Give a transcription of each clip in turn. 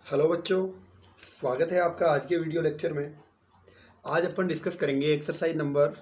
Hello बच्चों, स्वागत है आपका आज के वीडियो लेक्चर में। आज अपन डिस्कस करेंगे एक्सरसाइज नंबर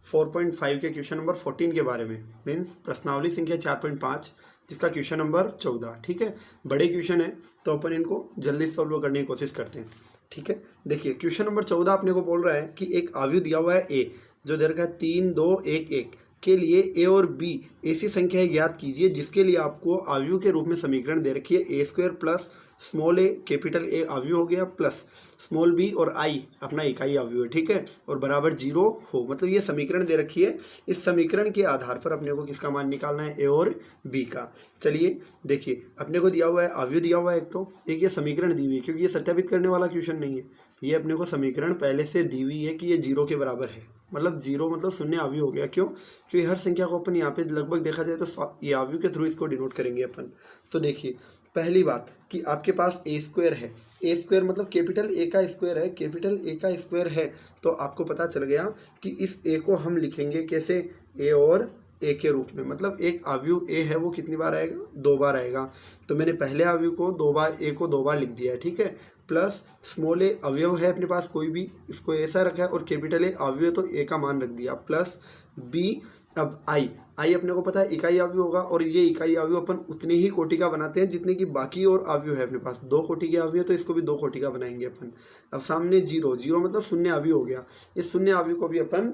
4.5 के क्वेश्चन नंबर 14 के बारे में। मीन्स प्रश्नावली संख्या 4.5 जिसका क्वेश्चन नंबर 14। ठीक है, बड़े क्वेश्चन है तो अपन इनको जल्दी सॉल्व करने की कोशिश करते हैं। ठीक है, देखिए क्वेश्चन नंबर 14 अपने को बोल रहा है कि एक आव्यूह दिया हुआ है ए जो दे रखा है 3, 2, 1, 1 के लिए ए और बी ऐसी संख्याएं ज्ञात कीजिए जिसके लिए आपको आव्यूह के रूप में समीकरण दे रखी है A square plus small A capital A आव्यूह हो गया प्लस स्मॉल बी और आई अपना इकाई आव्यूह है। ठीक है, और बराबर 0 हो, मतलब ये समीकरण दे रखी है। इस समीकरण के आधार पर अपने को किसका मान निकालना है, ए और बी का। चलिए देखिए, अपने को दिया हुआ है आव्यूह दिया हुआ है एक ये समीकरण दी हुई है, क्योंकि ये सत्यापित करने वाला क्वेश्चन नहीं है। ये अपने को समीकरण पहले से दी हुई है कि ये 0 के बराबर है, मतलब 0 मतलब शून्य आव्यूह हो गया। क्यों? क्योंकि हर संख्या को अपन यहाँ पे लगभग देखा जाए तो ये आव्यूह के थ्रू इसको डिनोट करेंगे अपन। तो देखिए पहली बात कि आपके पास ए स्क्वायर है, ए स्क्वायर मतलब कैपिटल ए का स्क्वायर है, कैपिटल ए का स्क्वायर है तो आपको पता चल गया कि इस ए को हम लिखेंगे कैसे, ए और ए के रूप में। मतलब एक आव्यूह ए है वो कितनी बार आएगा, 2 बार आएगा। तो मैंने पहले आव्यूह को 2 बार, ए को 2 बार लिख दिया है। ठीक है, प्लस स्मॉल ए अवयव है अपने पास कोई भी, इसको ऐसा रखा है, और कैपिटल ए आव्यूह तो ए का मान रख दिया, प्लस बी। अब आई अपने को पता है इकाई आव्यूह होगा, और ये इकाई आव्यूह अपन उतनी ही कोटि का बनाते हैं जितने की बाकी और आव्यूह है अपने पास। 2 कोटि के आव्यूह तो इसको भी 2 कोटि का बनाएंगे अपन। अब सामने 0 मतलब शून्य आव्यूह हो गया, इस शून्य आव्यूह को भी अपन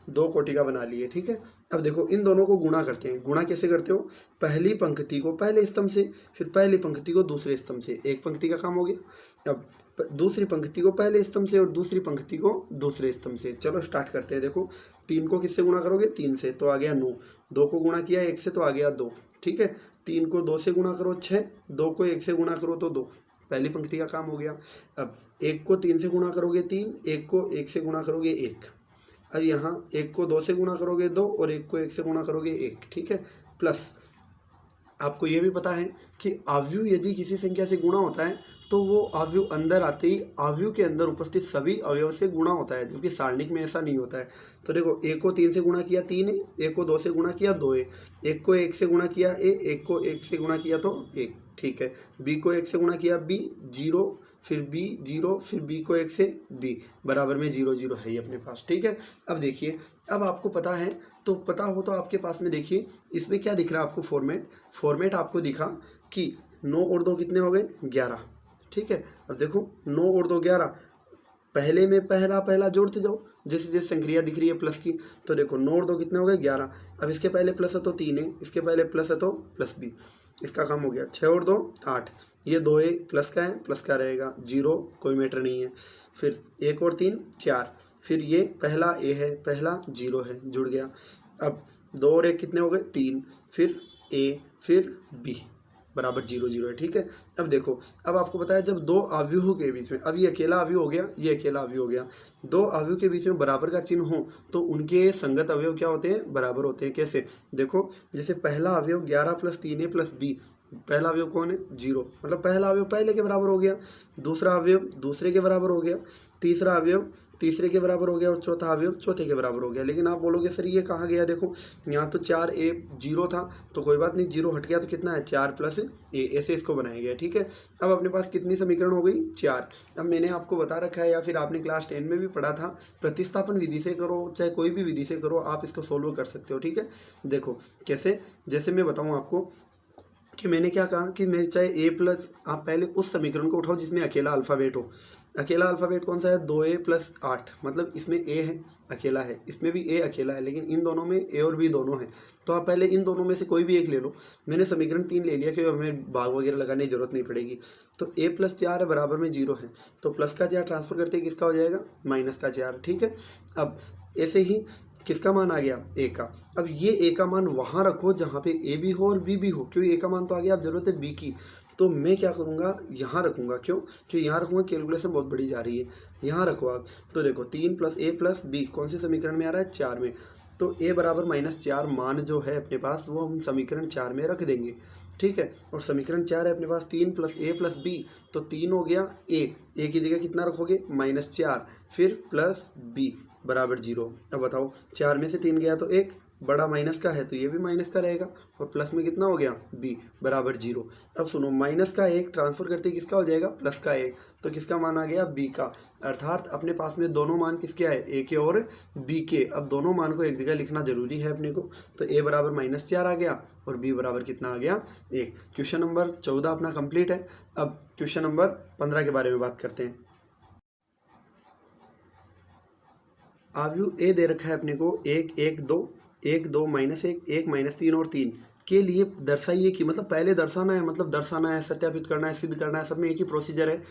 2 कोटि का बना लिए। ठीक है, अब देखो इन दोनों को गुणा करते हैं। गुणा कैसे करते हो, पहली पंक्ति को पहले स्तंभ से, फिर पहली पंक्ति को दूसरे स्तंभ से, एक पंक्ति का काम हो गया। अब दूसरी पंक्ति को पहले स्तंभ से और दूसरी पंक्ति को दूसरे स्तंभ से। चलो स्टार्ट करते हैं। देखो 3 को किससे गुणा करोगे, 3 से तो आ गया 9, 2 को गुणा किया 1 से तो आ गया 2। ठीक है, 3 को 2 से गुणा करो 6, 2 को 1 से गुणा करो तो 2, पहली पंक्ति का काम हो गया। अब 1 को 3 से गुणा करोगे 3, 1 को 1 से गुणा करोगे 1। अब यहाँ 1 को 2 से गुणा करोगे 2 और 1 को 1 से गुणा करोगे 1। ठीक है, प्लस आपको ये भी पता है कि आव्यूह यदि किसी संख्या से गुणा होता है तो वो आव्यूह अंदर आते ही आव्यूह के अंदर उपस्थित सभी अवयव से गुणा होता है, जबकि सारणिक में ऐसा नहीं होता है। तो देखो 1 को 3 से गुणा किया 3 है, 1 को 2 से गुणा किया 2 है, 1 को 1 से गुणा किया ए, 1 को 1 से गुणा किया तो 1। ठीक है, बी को 1 से गुणा किया बी, 0, फिर बी 0, फिर बी को 1 से बी, बराबर में 0 0 है ही अपने पास। ठीक है, अब देखिए, अब आपको पता है तो पता हो तो आपके पास में देखिए इसमें क्या दिख रहा है आपको, फॉर्मेट आपको दिखा कि 9 और 2 कितने हो गए, 11। ठीक है, अब देखो 9 और 2 11, पहले में पहला जोड़ते जाओ जैसे जैसे संक्रिया दिख रही है प्लस की। तो देखो 9 और 2 कितने हो गए, 11। अब इसके पहले प्लस है तो 3 है, इसके पहले प्लस है तो प्लस बी, इसका काम हो गया। 6 और 2 8, ये 2 है, प्लस का है, प्लस का रहेगा, 0 कोई मैटर नहीं है। फिर 1 और 3 4, फिर ये पहला ए है, पहला 0 है, जुड़ गया। अब 2 और 1 कितने हो गए, 3, फिर ए, फिर बी, बराबर 0 0 है। ठीक है, अब देखो, अब आपको बताया जब 2 आव्यूहों के बीच में, अब ये अकेला आव्यूह हो गया, ये अकेला आव्यूह हो गया, 2 आव्यूह के बीच में बराबर का चिन्ह हो तो उनके संगत अवयव क्या होते हैं, बराबर होते हैं। कैसे, देखो जैसे पहला अवयव 11 प्लस 3a प्लस बी, पहला अवयव कौन है, 0, मतलब पहला अवयव पहले के बराबर हो गया, दूसरा अवयव दूसरे के बराबर हो गया, तीसरा अवयव तीसरे के बराबर हो गया, और चौथा अवयव चौथे के बराबर हो गया। लेकिन आप बोलोगे सर ये कहाँ गया, देखो यहाँ तो 4a 0 था तो कोई बात नहीं, 0 हट गया तो कितना है, 4 प्लस a, ऐसे इसको बनाया गया। ठीक है, अब अपने पास कितनी समीकरण हो गई, 4। अब मैंने आपको बता रखा है या फिर आपने क्लास 10 में भी पढ़ा था, प्रतिस्थापन विधि से करो चाहे कोई भी विधि से करो आप इसको सोल्व कर सकते हो। ठीक है, देखो कैसे, जैसे मैं बताऊँ आपको कि मैंने क्या कहा कि मेरे चाहे ए प्लस, आप पहले उस समीकरण को उठाओ जिसमें अकेला अल्फ़ाबेट हो। अकेला अल्फ़ाबेट कौन सा है, 2a प्लस 8, मतलब इसमें a है, अकेला है, इसमें भी a अकेला है, लेकिन इन दोनों में a और b दोनों हैं। तो आप पहले इन दोनों में से कोई भी एक ले लो। मैंने समीकरण 3 ले लिया क्योंकि हमें भाग वगैरह लगाने की जरूरत नहीं पड़ेगी। तो a प्लस 4 है, बराबर में 0 है, तो प्लस का 4 ट्रांसफर करते किसका हो जाएगा, माइनस का 4। ठीक है, अब ऐसे ही किसका मान आ गया, ए का। अब ये ए का मान वहाँ रखो जहाँ पे ए भी हो और बी भी हो, क्योंकि ए का मान तो आ गया, अब जरूरत है बी की। तो मैं क्या करूँगा, यहाँ रखूँगा। क्यों, क्योंकि यहाँ रखूँगा, कैलकुलेशन बहुत बड़ी जा रही है, यहाँ रखो आप। तो देखो 3 प्लस ए प्लस बी कौन से समीकरण में आ रहा है, 4 में। तो ए बराबर -4 मान जो है अपने पास वो हम समीकरण 4 में रख देंगे। ठीक है, और समीकरण 4 है अपने पास 3 प्लस ए प्लस बी, तो 3 हो गया ए की जगह कितना रखोगे, -4, फिर प्लस बी बराबर 0। अब बताओ 4 में से 3 गया तो 1, बड़ा माइनस का है तो ये भी माइनस का रहेगा, और प्लस में कितना हो गया b बराबर 0। अब सुनो, माइनस का 1 ट्रांसफर करते किसका हो जाएगा, प्लस का 1, तो किसका मान आ गया, b का। अर्थात अपने पास में दोनों मान किसके आए, a के और b के। अब दोनों मान को एक जगह लिखना जरूरी है अपने को, तो a बराबर -4 आ गया और b बराबर कितना आ गया, 1। क्वेश्चन नंबर 14 अपना कंप्लीट है। अब क्वेश्चन नंबर 15 के बारे में बात करते हैं। आव्यूह ए दे रखा है अपने को 1 1 2 1 2 -1 1 -3 और 3 के लिए दर्शाइए कि, मतलब पहले दर्शाना है, मतलब दर्शाना है, सत्यापित करना है, सिद्ध करना है, सब में एक ही प्रोसीजर है।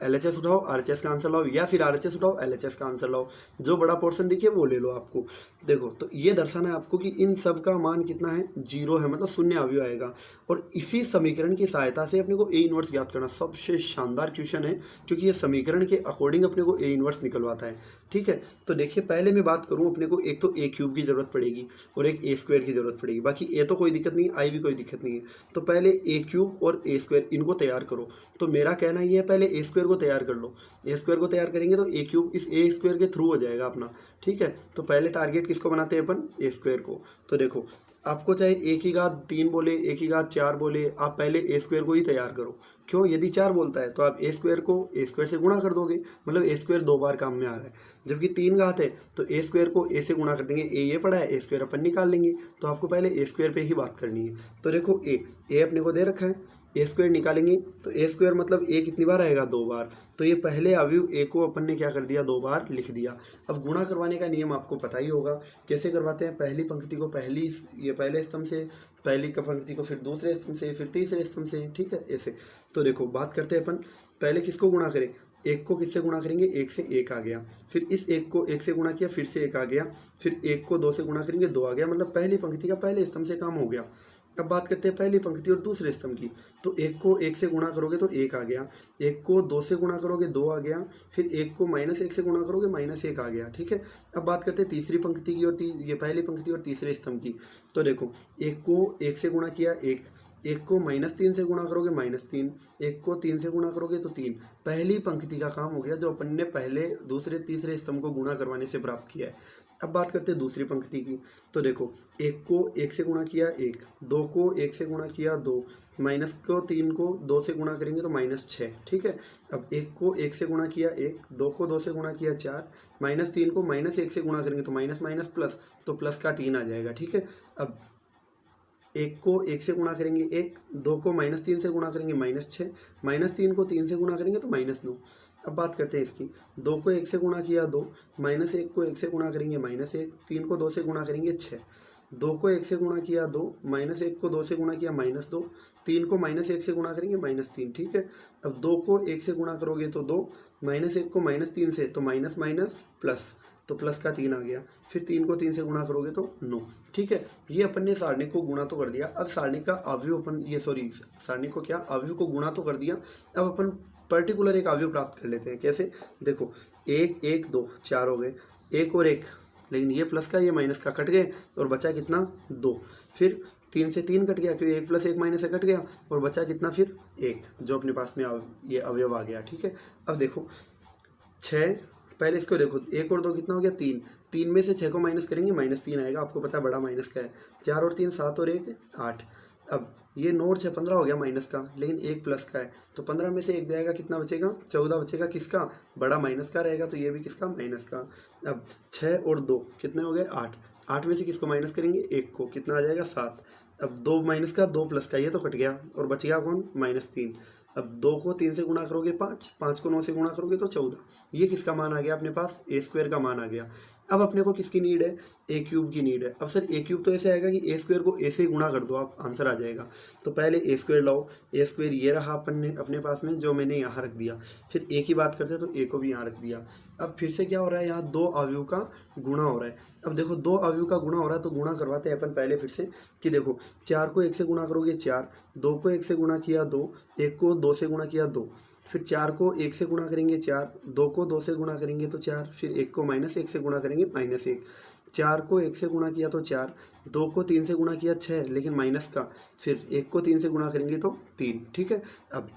LHS उठाओ, RHS का आंसर लाओ, या फिर RHS उठाओ, LHS का आंसर लाओ, जो बड़ा पोर्शन दिखे वो ले लो आपको। देखो, तो ये दर्शाना है आपको कि इन सब का मान कितना है, 0 है, मतलब शून्य अवयव आएगा। और इसी समीकरण की सहायता से अपने को A इनवर्स ज्ञात करना सबसे शानदार क्वेश्चन है, क्योंकि ये समीकरण के अकॉर्डिंग अपने को A इनवर्स निकलवाता है। ठीक है, तो देखिए पहले मैं बात करूँ, अपने को एक तो A³ की जरूरत पड़ेगी और एक A² की जरूरत पड़ेगी। बाकी A तो कोई दिक्कत नहीं है, I भी कोई दिक्कत नहीं है। तो पहले A³ और A² इनको तैयार करो। तो मेरा कहना ये है, पहले A² को तैयार कर लो। A² को तैयार करेंगे तो A³ इस A² के थ्रू हो जाएगा अपना। ठीक है, तो पहले टारगेट किसको बनाते हैं अपन, A² को। तो देखो, आपको चाहे A की घात 3 बोले, A की घात 4 बोले, आप पहले A² को ही तैयार करो। क्यों, यदि 4 बोलता है तो आप A² को A² से गुणा कर दोगे, मतलब A² 2 बार काम में आ रहा है। जबकि 3 घात है तो A² को A से गुणा कर देंगे, A ये पड़ा है, A² अपन निकाल लेंगे। तो आपको पहले A² पे ही बात करनी है। तो देखो A अपने को दे रखा है, A² निकालेंगे तो A² मतलब A कितनी बार आएगा, 2 बार। तो ये पहले अवयव A को अपन ने क्या कर दिया, 2 बार लिख दिया। अब गुणा करवाने का नियम आपको पता ही होगा, कैसे करवाते हैं। पहली पंक्ति को पहले स्तंभ से, पहली पंक्ति को फिर दूसरे स्तंभ से, फिर तीसरे स्तंभ से। ठीक है, ऐसे। तो देखो, बात करते हैं अपन, पहले किसको गुणा करें, 1 को किससे गुणा करेंगे, 1 से 1 आ गया। फिर इस 1 को 1 से गुणा किया, फिर से 1 आ गया। फिर 1 को 2 से गुणा करेंगे, 2 आ गया, मतलब पहली पंक्ति का पहले स्तंभ से काम हो गया। अब बात करते हैं पहली पंक्ति और दूसरे स्तंभ की। तो 1 को 1 से गुणा करोगे तो 1 आ गया, 1 को 2 से गुणा करोगे 2 आ गया, फिर 1 को -1 से गुणा करोगे -1 आ गया। ठीक है, अब बात करते हैं तीसरी पंक्ति की और ये पहली पंक्ति और तीसरे स्तंभ की। तो देखो, 1 को 1 से गुणा किया 1 को -3 से गुणा करोगे -3, 1 को 3 से गुणा करोगे तो 3। पहली पंक्ति का काम हो गया, जो अपन ने पहले दूसरे तीसरे स्तंभ को गुणा करवाने से प्राप्त किया है। अब बात करते हैं दूसरी पंक्ति की। तो देखो, 1 को 1 से गुणा किया 1, 2 को 1 से गुणा किया 2, माइनस को 3 को 2 से गुणा करेंगे तो -6। ठीक है, अब 1 को 1 से गुणा किया 1, 2 को 2 से गुणा किया 4, -3 को -1 से गुणा करेंगे तो माइनस माइनस प्लस, तो प्लस का 3 आ जाएगा। ठीक है, अब 1 को 1 से गुणा करेंगे 1, 2 को -3 से गुणा करेंगे -6, -3 को 3 से गुणा करेंगे तो -9। अब बात करते हैं इसकी, 2 को 1 से गुणा किया 2, -1 को 1 से गुणा करेंगे -1, 3 को 2 से गुणा करेंगे 6, 2 को 1 से गुणा किया 2, -1 को 2 से गुणा किया -2, 3 को -1 से गुणा करेंगे -3। ठीक है, अब 2 को 1 से गुणा करोगे तो 2, -1 को -3 से तो माइनस माइनस प्लस, तो प्लस का 3 आ गया। फिर 3 को 3 से गुणा करोगे तो 9। ठीक है, ये अपन ने सारणी को गुणा तो कर दिया। अब सारणी का अवयव अपन सारणी को क्या, अवयव को गुणा तो कर दिया। अब अपन पर्टिकुलर एक अवयव प्राप्त कर लेते हैं। कैसे, देखो 1 1 2 4 हो गए, 1 और 1, लेकिन ये प्लस का ये माइनस का कट गए और बचा कितना 2। फिर 3 से 3 कट गया, क्योंकि 1 + 1 - 1 कट गया, और बचा कितना फिर 1, जो अपने पास में ये अवयव आ गया। ठीक है, अब देखो 6, पहले इसको देखो 1 और 2 कितना हो गया 3, 3 में से 6 को माइनस करेंगे -3 आएगा। आपको पता है बड़ा माइनस का है। 4 और 3 7 और 1 8। अब ये 9 और 6 15 हो गया माइनस का, लेकिन 1 प्लस का है, तो 15 में से 1 जाएगा, कितना बचेगा 14 बचेगा। किसका, बड़ा माइनस का रहेगा, तो ये भी किसका, माइनस का। अब 6 और 2 कितने हो गए 8, 8 में से किसको माइनस करेंगे 1 को, कितना आ जाएगा 7। अब 2 माइनस का 2 प्लस का, ये तो कट गया, और बच गया कौन, -3। अब 2 को 3 से गुणा करोगे 5, 5 को 9 से गुणा करोगे तो 14। ये किसका मान आ गया अपने पास, A² का मान आ गया। अब अपने को किसकी नीड है, A³ की नीड है। अब सर A³ तो ऐसे आएगा कि A² को A से गुणा कर दो, आप आंसर आ जाएगा। तो पहले A² लाओ, A² ये रहा अपने पास में, जो मैंने यहाँ रख दिया। फिर A की बात करते हैं तो A को भी यहाँ रख दिया। अब फिर से क्या हो रहा है, यहाँ 2 अवयव का गुणा हो रहा है। अब देखो 2 अवयव का गुणा हो रहा है, तो गुणा करवाते हैं अपन पहले फिर से, कि देखो 4 को 1 से गुणा करोगे 4, 2 को 1 से गुणा किया 2, 1 को 2 से गुणा किया 2, फिर 4 को 1 से गुणा करेंगे 4, 2 को 2 से गुणा करेंगे तो 4, फिर 1 को -1 से गुणा करेंगे -1, 4 को 1 से गुणा किया तो 4, 2 को 3 से गुणा किया 6, लेकिन माइनस का, फिर 1 को 3 से गुणा करेंगे तो 3। ठीक है, अब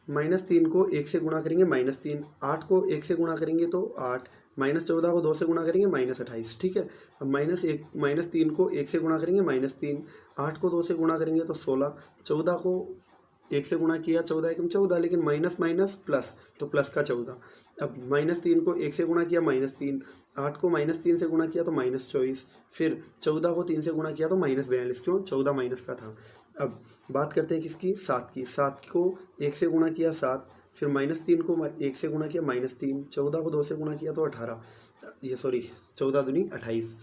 -3 को 1 से गुणा करेंगे -3, 8 को 1 से गुणा करेंगे तो 8, -14 को 2 से गुणा करेंगे -28, ठीक है। अब -3 को 1 से गुणा करेंगे -3, 8 को 2 से गुणा करेंगे तो 16, 14 को 1 से गुणा किया 14 एकम 14, लेकिन माइनस माइनस प्लस तो प्लस का 14। अब -3 को 1 से गुणा किया -3, 8 को -3 से गुणा किया तो -24, फिर 14 को 3 से गुणा किया तो -42, क्यों 14 माइनस का था। अब बात करते हैं किसकी, 7 की। 7 को 1 से गुणा किया 7, फिर -3 को 1 से गुणा किया -3, 14 को 2 से गुणा किया तो 18, ये सॉरी 14 दूनी 28,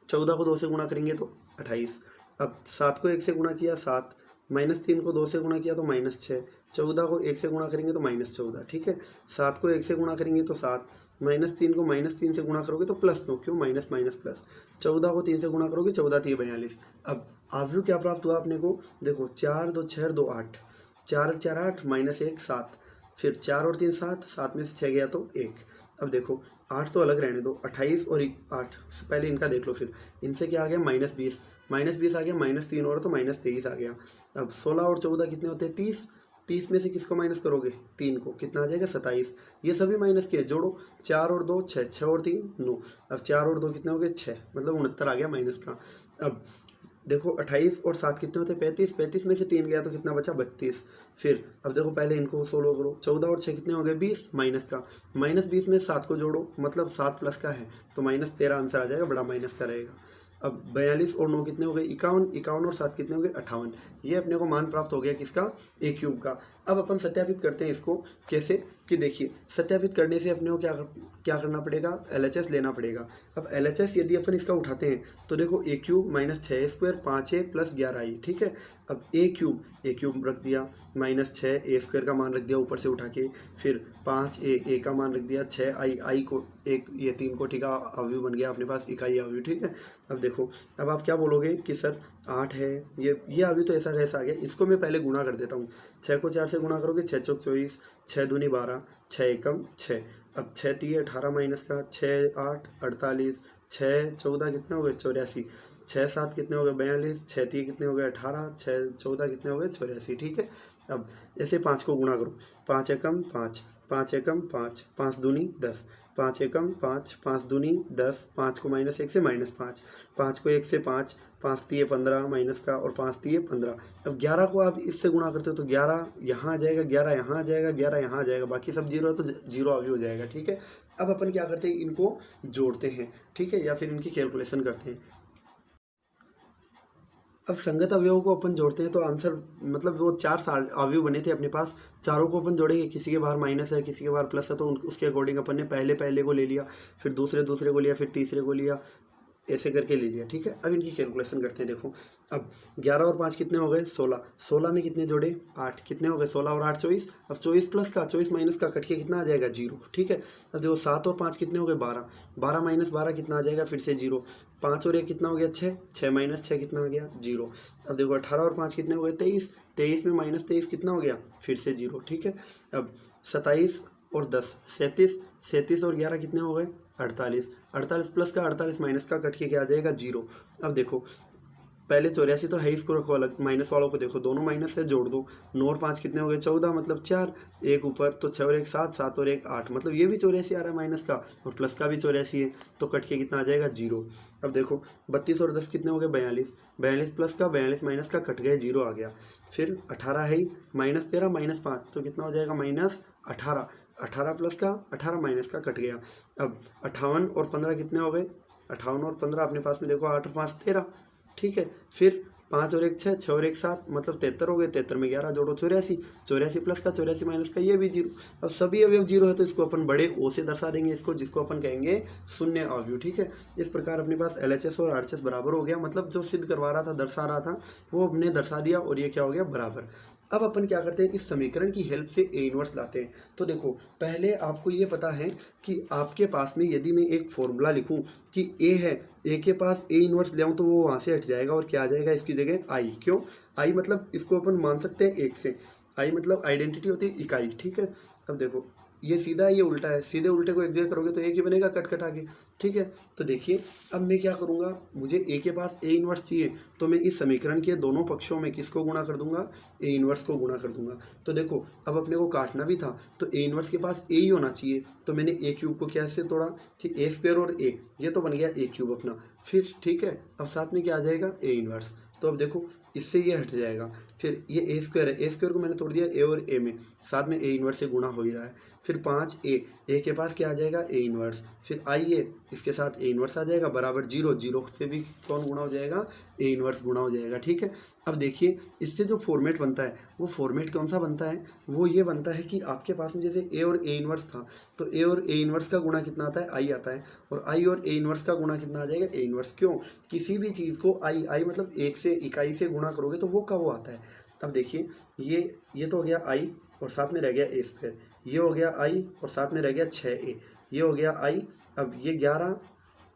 14 को 2 से गुणा करेंगे तो 28। अब 7 को 1 से गुणा किया 7, -3 को 2 से गुणा किया तो -6, 14 को 1 से गुणा करेंगे तो -14, ठीक है। 7 को 1 से गुणा करेंगे तो 7, -3 को -3 से गुणा करोगे तो +2, क्यों माइनस माइनस प्लस, 14 को 3 से गुणा करोगे 14 3 42। अब आव्यू क्या प्राप्त हुआ अपने को, देखो 4 2 6 2 8, 4 4 8 -1 7, फिर 4 और 3 7, 7 में से 6 गया तो 1। अब देखो 8 तो अलग रहने दो, 28 और 8 पहले इनका देख लो, फिर इनसे क्या आ गया -20, -20 आ गया, -3 और तो -23 आ गया। अब 16 और 14 कितने होते हैं 30, 30 में से किसको माइनस करोगे 3 को, कितना आ जाएगा 27। ये सभी माइनस किए, जोड़ो 4 और 2 6, 6 और 3 9, अब 4 और 2 कितने हो गए 6, मतलब 69 आ गया माइनस का। अब देखो 28 और 7 कितने होते हैं 35, 35 में से 3 गया तो कितना बचा 32। फिर अब देखो पहले इनको सोल्व करो, 14 और 6 कितने हो गए 20, माइनस का, -20 में 7 को जोड़ो, मतलब 7 प्लस का है तो -13 आंसर आ जाएगा, बड़ा माइनस का रहेगा। अब 42 और 9 कितने हो गए 51, 51 और 7 कितने हो गए 58। ये अपने को मान प्राप्त हो गया किसका, ए क्यूब का। अब अपन सत्यापित करते हैं इसको, कैसे कि देखिए सत्यापित करने से अपने को क्या करना पड़ेगा, LHS लेना पड़ेगा। अब LHS यदि अपन इसका उठाते हैं तो देखो ए क्यूब -6a² 5a + 11i, ठीक है। अब ए क्यूब रख दिया, -6a² का मान रख दिया ऊपर से उठा के, फिर 5a का मान रख दिया, 6i को एक ये 3 कोटि का अवयव बन गया अपने पास, इकाई अवयव, ठीक है। अब देखो अब आप क्या बोलोगे कि सर 8 है, ये अवयव तो ऐसा कैसा आ गया, इसको मैं पहले गुणा कर देता हूँ। 6 को 4 से गुणा करोगे 6 चौक 24, 6 दूनी 12, 6 एकम 6, अब 6 3 18 माइनस का, 6 8 48, 6 14 कितने हो गए 84, 6 7 कितने हो गए 42, 6 3 कितने हो गए 18, 6 14 कितने हो गए 84, ठीक है। अब ऐसे 5 को गुणा करो, 5 एकम 5, 5 एकम 5, 5 दूनी 10, 5 एकम 5, 5 दूनी 10, 5 को -1 से -5, 5 को 1 से 5, 5 3 15 माइनस का, और 5 3 15। अब 11 को आप इससे गुणा करते हो तो 11 यहाँ आ जाएगा, 11 यहाँ आ जाएगा, 11 यहाँ आ जाएगा, बाकी सब जीरो है तो जीरो अवयव हो जाएगा, ठीक है। अब अपन क्या करते हैं, इनको जोड़ते हैं, ठीक है, या फिर इनकी कैलकुलेशन करते हैं। अब संगत अवयवों को अपन जोड़ते हैं तो आंसर, मतलब वो 4 अवयव बने थे अपने पास, चारों को अपन जोड़ेंगे, किसी के बाहर माइनस है किसी के बाहर प्लस है, तो उसके अकॉर्डिंग अपन ने पहले को ले लिया, फिर दूसरे को लिया, फिर तीसरे को लिया, ऐसे करके ले लिया, ठीक है। अब इनकी कैलकुलेशन करते हैं, देखो अब 11 और 5 कितने हो गए 16, 16 में कितने जोड़े 8, कितने हो गए 16 और 8 24, अब 24 प्लस का 24 माइनस का कट के कितना आ जाएगा 0, ठीक है। अब देखो 7 और 5 कितने हो गए 12, 12 माइनस 12 कितना आ जाएगा फिर से 0, 5 और 1 कितना हो गया 6, 6 माइनस 6 कितना आ गया 0। अब देखो 18 और 5 कितने हो गए 23, 23 में -23 कितना हो गया फिर से 0, ठीक है। अब 27 और 10 37, 37 और 11 कितने हो गए 48, 48 प्लस का 48 माइनस का कट के क्या आ जाएगा 0। अब देखो पहले 84 तो है, इसको रखो अलग, माइनस वालों को देखो दोनों माइनस है, जोड़ दो, 9 और 5 कितने हो गए 14, मतलब 4, एक ऊपर तो 6 और 1 7, 7 और 1 8, मतलब ये भी 84 आ रहा है माइनस का, और प्लस का भी 84 है, तो कट के कितना आ जाएगा 0। अब देखो 32 और 10 कितने हो गए 42, 42 प्लस का 42 माइनस का कट गए 0 आ गया, फिर 18 है -13 -5 तो कितना हो जाएगा -18, 18 प्लस का 18 माइनस का कट गया। अब 58 और 15 कितने हो गए 58 और 15 अपने पास में देखो 8 और 5 13, ठीक है। फिर 5 और 1 6, 6 और 1 7, मतलब 73 हो गए, 73 में 11 जोड़ो 84, 84 प्लस का 84 माइनस का ये भी 0। अब सभी अवयव 0 है तो इसको अपन बड़े ओ से दर्शा देंगे, इसको जिसको अपन कहेंगे शून्य अवयव, ठीक है। इस प्रकार अपने पास LHS और RHS बराबर हो गया, मतलब जो सिद्ध करवा रहा था दर्शा रहा था वो अपने दर्शा दिया, और ये क्या हो गया बराबर। अब अपन क्या करते हैं, इस समीकरण की हेल्प से ए इनवर्स लाते हैं। तो देखो पहले आपको ये पता है कि आपके पास में यदि मैं एक फॉर्मूला लिखूं कि ए है, ए के पास ए इनवर्स ले आऊँ तो वो वहाँ से हट जाएगा और क्या आ जाएगा इसकी जगह आई, क्यों आई, मतलब इसको अपन मान सकते हैं 1 से। आई मतलब आइडेंटिटी होती है इकाई, ठीक है। अब देखो ये सीधा है, ये उल्टा है, सीधे उल्टे को एक जगह करोगे तो एक ही बनेगा कट कट आगे, ठीक है। तो देखिए अब मैं क्या करूँगा, मुझे ए के पास ए इन्वर्स चाहिए, तो मैं इस समीकरण के दोनों पक्षों में किसको गुणा कर दूंगा, ए इन्वर्स को गुणा कर दूंगा। तो देखो अब अपने को काटना भी था तो ए इन्वर्स के पास ए ही होना चाहिए, तो मैंने ए क्यूब को कैसे तोड़ा कि ए स्क्वायर और ए, ये तो बन गया ए क्यूब अपना, फिर ठीक है। अब साथ में क्या आ जाएगा, ए इन्वर्स। तो अब देखो इससे ये हट जाएगा, फिर ये ए स्क्वायर है, ए स्क्वायर को मैंने तोड़ दिया ए और ए में, साथ में ए इन्वर्स से गुणा हो ही रहा है। फिर 5 ए के पास क्या आ जाएगा, ए इन्वर्स। फिर आई ए, इसके साथ ए इन्वर्स आ जाएगा बराबर 0, 0 से भी कौन गुणा हो जाएगा, ए इन्वर्स गुणा हो जाएगा, ठीक है। अब देखिए इससे जो फॉर्मेट बनता है वो फॉर्मेट कौन सा बनता है, वो ये बनता है कि आपके पास में जैसे ए और ए इन्वर्स था तो ए और ए इन्वर्स का गुणा कितना आता है, आई आता है, और आई और ए इन्वर्स का गुणा कितना आ जाएगा, ए इन्वर्स। क्यों, किसी भी चीज़ को आई मतलब एक से इकाई से गुणा करोगे तो वो का वो आता है। अब देखिए ये तो हो गया आई और साथ में रह गया ए स्क्वायर, ये हो गया आई और साथ में रह गया 6a, ये हो गया आई। अब ये 11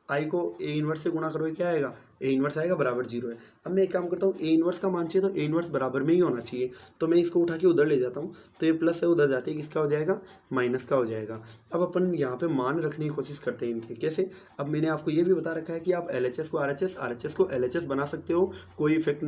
आई को ए इन्वर्स से गुणा करोगे क्या आएगा, ए इन्वर्स आएगा बराबर 0 है। अब मैं एक काम करता हूँ, ए इन्वर्स का मान चाहिए तो ए इन्वर्स बराबर में ही होना चाहिए, तो मैं इसको उठा के उधर ले जाता हूँ, तो ये प्लस से उधर जाते हैं, किसका हो जाएगा, माइनस का हो जाएगा। अब अपन यहाँ पे मान रखने की कोशिश करते हैं इनके, कैसे। अब मैंने आपको ये भी बता रखा है कि आप LHS को RHS, RHS को LHS बना सकते हो, कोई इफेक्ट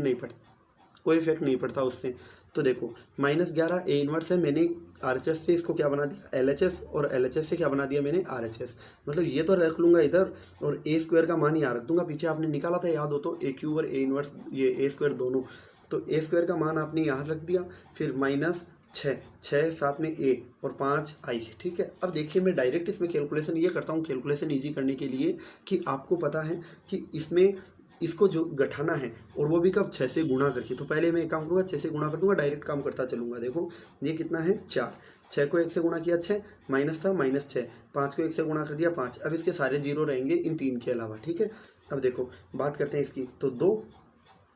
नहीं पड़ता उससे। तो देखो -11 ए इन्वर्स है, मैंने RHS से इसको क्या बना दिया, LHS, और LHS से क्या बना दिया मैंने, RHS। मतलब ये तो रख लूँगा इधर और ए स्क्वायर का मान यहाँ रख दूंगा, पीछे आपने निकाला था याद हो तो, ए क्यूब और ए इन्वर्स ये ए स्क्वायर दोनों, तो ए स्क्वायर का मान आपने यहाँ रख दिया, फिर -6 साथ में ए और 5 आई, ठीक है। अब देखिए मैं डायरेक्ट इसमें कैलकुलेशन ये करता हूँ, कैलकुलेशन ईजी करने के लिए, कि आपको पता है कि इसमें इसको जो गठाना है और वो भी कब, 6 से गुणा करके। तो पहले मैं एक काम करूँगा, 6 से गुणा कर दूंगा, डायरेक्ट काम करता चलूँगा। देखो ये कितना है, 4, 6 को 1 से गुणा किया 6, माइनस था -6, 5 को 1 से गुणा कर दिया 5। अब इसके सारे 0 रहेंगे इन 3 के अलावा, ठीक है। अब देखो बात करते हैं इसकी, तो 2,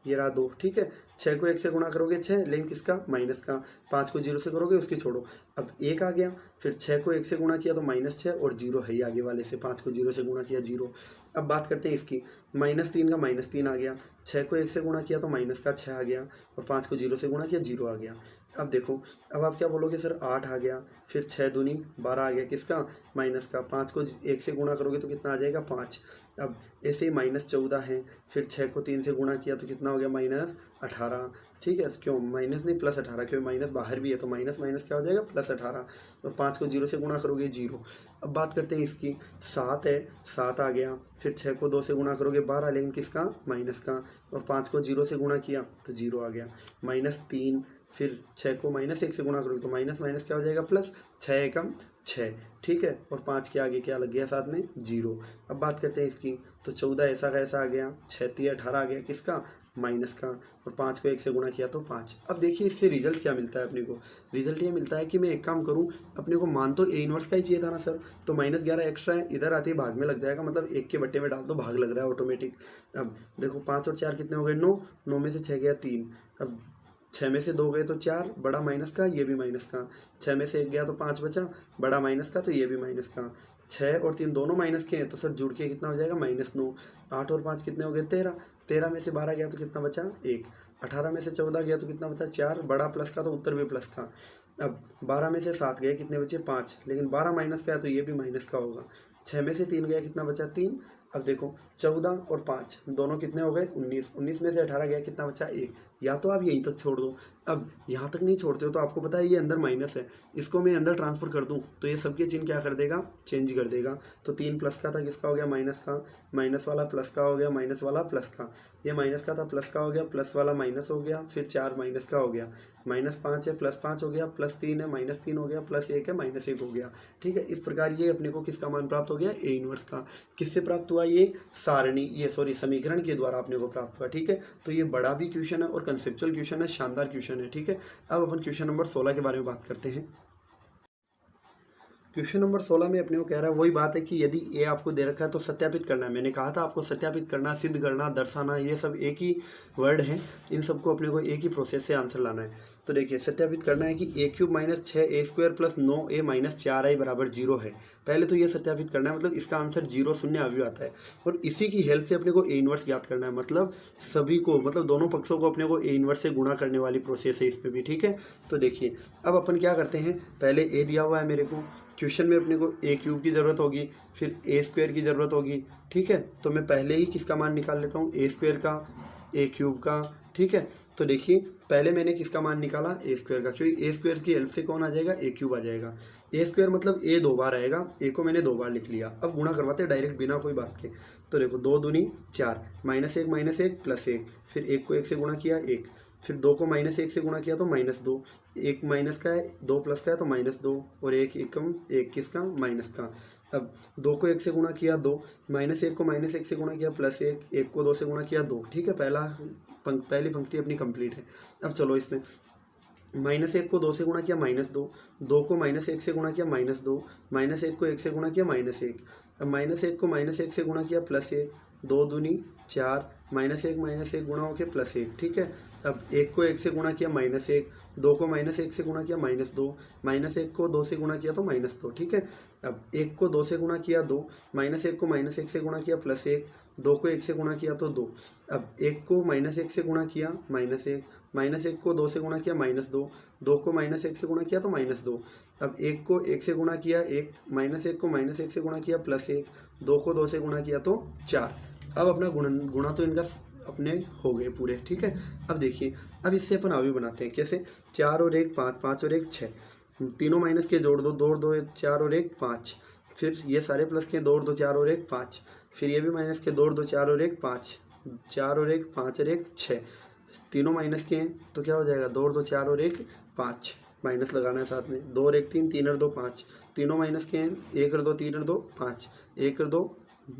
ये रहा 2, ठीक है। 6 को 1 से गुणा करोगे 6, लेकिन किसका, माइनस का। 5 को 0 से करोगे उसकी छोड़ो, अब 1 आ गया। फिर 6 को 1 से गुणा किया तो -6 और 0 है ही आगे वाले से, 5 को 0 से गुणा किया 0। अब बात करते हैं इसकी, -3 का -3 आ गया, 6 को 1 से गुणा किया तो माइनस का 6 आ गया, और 5 को 0 से गुणा किया 0 आ गया। अब देखो अब आप क्या बोलोगे, सर 8 आ गया, फिर 6 दूनी 12 आ गया, किसका, माइनस का। 5 को 1 से गुणा करोगे तो कितना आ जाएगा, 5। अब ऐसे ही -14 है, फिर 6 को 3 से गुणा किया तो कितना हो गया, -18, ठीक है। क्यों माइनस नहीं, +18, क्योंकि माइनस बाहर भी है तो माइनस माइनस क्या हो जाएगा, +18। और 5 को 0 से गुणा करोगे 0। अब बात करते हैं इसकी, 7 है, 7 आ गया, फिर 6 को 2 से गुणा करोगे 12, लेकिन किसका, माइनस का। और 5 को 0 से गुणा किया तो 0 आ गया, -3। फिर 6 को -1 से गुणा करोगे तो माइनस माइनस क्या हो जाएगा, प्लस, 6 एकम 6, ठीक है। और 5 के आगे क्या लग गया साथ में, 0। अब बात करते हैं इसकी, तो 14 ऐसा का ऐसा आ गया, 6 3 18 आ गया, किसका, माइनस का। और 5 को 1 से गुणा किया तो 5। अब देखिए इससे रिजल्ट क्या मिलता है अपने को, रिजल्ट ये मिलता है कि मैं एक काम करूं, अपने को मान तो ए इन्वर्स का ही चाहिए था ना सर, तो -11 एक्स्ट्रा है, इधर आते ही भाग में लग जाएगा, मतलब 1 के बट्टे में डाल दो, भाग लग रहा है ऑटोमेटिक। अब देखो 5 और 4 कितने हो गए, 9, 9 में से 6 गया 3, अब 6 में से 2 गए तो 4, बड़ा माइनस का, ये भी माइनस का। 6 में से 1 गया तो 5 बचा, बड़ा माइनस का, तो ये भी माइनस का। 6 और 3 दोनों माइनस के हैं, तो सर जुड़ के कितना हो जाएगा, -9। 8 और 5 कितने हो गए, 13, 13 में से 12 गया तो कितना बचा, 1। 18 में से 14 गया तो कितना बचा, 4, बड़ा प्लस का तो उत्तर भी प्लस का। अब 12 में से 7 गए, कितने बचे, 5, लेकिन 12 माइनस का है तो ये भी माइनस का होगा। 6 में से 3 गया, कितना बचा, 3। अब देखो 14 और 5 दोनों कितने हो गए, 19, 19 में से 18 गया, कितना बचा, 1। या तो आप यहीं तक छोड़ दो, अब यहाँ तक नहीं छोड़ते हो तो आपको पता है ये अंदर माइनस है, इसको मैं अंदर ट्रांसफर कर दूँ तो ये सबके चिन्ह क्या कर देगा, चेंज कर देगा। तो 3 प्लस का था, किसका हो गया, माइनस का, माइनस वाला प्लस का हो गया, माइनस वाला प्लस का, ये माइनस का था प्लस का हो गया, प्लस वाला माइनस हो गया, फिर 4 माइनस का हो गया, -5 है +5 हो गया, +3 है -3 हो गया, +1 है -1 हो गया, ठीक है। इस प्रकार ये अपने को किसका मान प्राप्त हो गया, ए इन्वर्स का। किससे प्राप्त हुआ, ये समीकरण के द्वारा अपने को प्राप्त हुआ, ठीक है। तो ये बड़ा भी क्वेश्चन है और कंसेप्चुअल क्वेश्चन है, शानदार क्वेश्चन है, ठीक है। अब अपन क्वेश्चन नंबर 16 के बारे में बात करते हैं। क्वेश्चन नंबर 16 में अपने को कह रहा है वही बात है कि यदि ए आपको दे रखा है तो सत्यापित करना है। मैंने कहा था आपको सत्यापित करना, सिद्ध करना, दर्शाना, ये सब एक ही वर्ड है। इन सबको अपने को एक ही प्रोसेस से आंसर लाना है। तो देखिए सत्यापित करना है कि a³ - 6a² + 9a - 4i = 0 है। पहले तो ये सत्यापित करना है, मतलब इसका आंसर 0 शून्य अवयव आता है। और इसी की हेल्प से अपने को a इनवर्स ज्ञात करना है, मतलब सभी को, मतलब दोनों पक्षों को अपने को a इनवर्स से गुणा करने वाली प्रोसेस है इस पर भी। ठीक है, तो देखिए अब अपन क्या करते हैं, पहले a दिया हुआ है मेरे को, क्वेश्चन में अपने को a³ की ज़रूरत होगी, फिर a² की ज़रूरत होगी। ठीक है, तो मैं पहले ही किसका मान निकाल लेता हूँ, a² का, a³ का। ठीक है, तो देखिए पहले मैंने किसका मान निकाला, a² का, क्योंकि a² की हेल्प से कौन आ जाएगा, a³ आ जाएगा। a² मतलब a 2 बार आएगा, a को मैंने 2 बार लिख लिया। अब गुणा करवाते हैं डायरेक्ट बिना कोई बात के। तो देखो 2 दूनी 4, -1 - 1 + 1, फिर 1 को 1 से गुणा किया 1, फिर 2 को -1 से गुणा किया तो -2, 1 माइनस का है 2 प्लस का है तो -2, और 1 एकम 1 किसका, माइनस का। अब 2 को 1 से गुणा किया 2, -1 को -1 से गुणा किया +1, 1 को 2 से गुणा किया 2। ठीक है, पहली पंक्ति अपनी कंप्लीट है। अब चलो इसमें -1 को 2 से गुणा किया -2, 2 को -1 से गुणा किया -2, -1 को 1 से गुणा किया -1, अब -1 को -1 से गुणा किया +1, 2 दूनी 4, -1 गुणा होके +1। ठीक है, अब 1 को 1 से गुणा किया -1, 2 को -1 से गुणा किया -2, -1 को 2 से गुणा किया तो -2। ठीक है, अब 1 को 2 से गुणा किया 2, -1 को -1 से गुणा किया +1, 2 को 1 से गुणा किया तो 2, अब 1 को -1 से गुणा किया -1, -1 को 2 से गुणा किया -2, 2 को -1 से गुणा किया तो -2, अब 1 को 1 से गुणा किया 1, -1 को -1 से गुणा किया +1, 2 को 2 से गुणा किया तो 4। अब अपना गुणा तो इनका अपने हो गए पूरे। ठीक है, अब देखिए अब इससे अपन अवयव बनाते हैं कैसे, 4 और 1 5, 5 और 1 6, तीनों माइनस के जोड़ दो, 2 और 2 4 और 1 5, फिर ये सारे प्लस के 2 और 2 4 और 1 5, फिर ये भी माइनस के 2 और 2 4 और 1 5, 4 और 1 5 और 1 6, तीनों माइनस के हैं तो क्या हो जाएगा, 2 और 2 4 और 1 5, माइनस लगाना है साथ में, 2 और 1 3, 3 और 2 5, तीनों माइनस के हैं, 1 और 2 3 और 2 5, 1 और 2